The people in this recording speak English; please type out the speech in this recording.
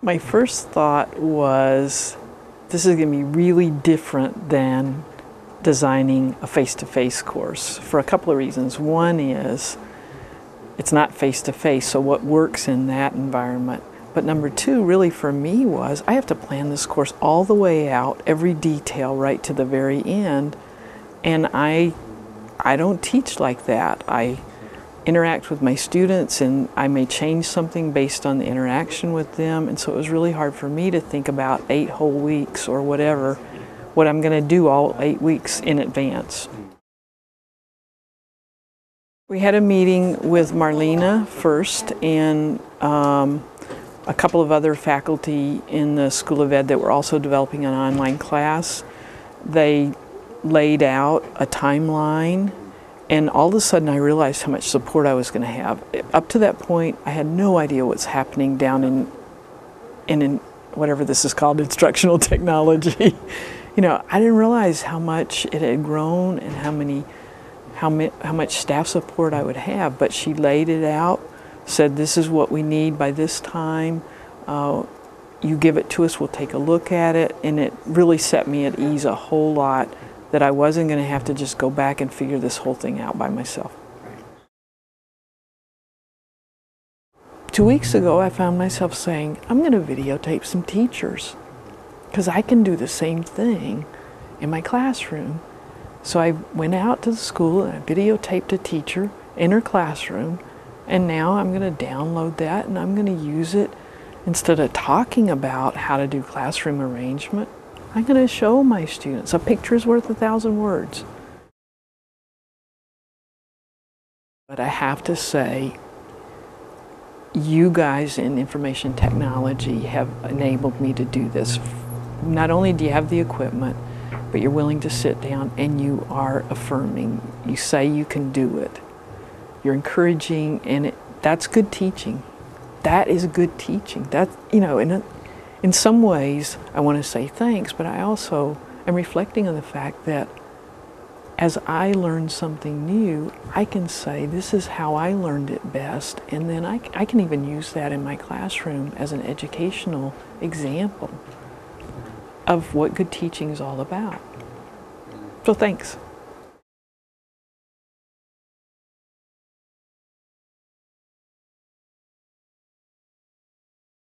My first thought was, this is going to be really different than designing a face-to-face course for a couple of reasons. One is it's not face-to-face, so what works in that environment? But number two, really for me, was I have to plan this course all the way out, every detail right to the very end, and I don't teach like that. I interact with my students, and I may change something based on the interaction with them, and so it was really hard for me to think about 8 whole weeks or whatever, what I'm going to do all 8 weeks in advance. We had a meeting with Marlena first and a couple of other faculty in the School of Ed that were also developing an online class. They laid out a timeline, and all of a sudden I realized how much support I was going to have. Up to that point, I had no idea what's happening down in whatever this is called, instructional technology. You know, I didn't realize how much it had grown and how much staff support I would have. But she laid it out, said this is what we need by this time. You give it to us, we'll take a look at it, and it really set me at ease a whole lot, that I wasn't going to have to just go back and figure this whole thing out by myself. 2 weeks ago, I found myself saying, I'm going to videotape some teachers, because I can do the same thing in my classroom. So I went out to the school and I videotaped a teacher in her classroom, and now I'm going to download that and I'm going to use it. Instead of talking about how to do classroom arrangement, I'm going to show my students. A picture is worth 1,000 words. But I have to say, you guys in information technology have enabled me to do this. Not only do you have the equipment, but you're willing to sit down and you are affirming. You say you can do it. You're encouraging, and that's good teaching. That is good teaching. That, you know, in some ways, I want to say thanks, but I also am reflecting on the fact that as I learn something new, I can say this is how I learned it best, and then I can even use that in my classroom as an educational example of what good teaching is all about. So thanks.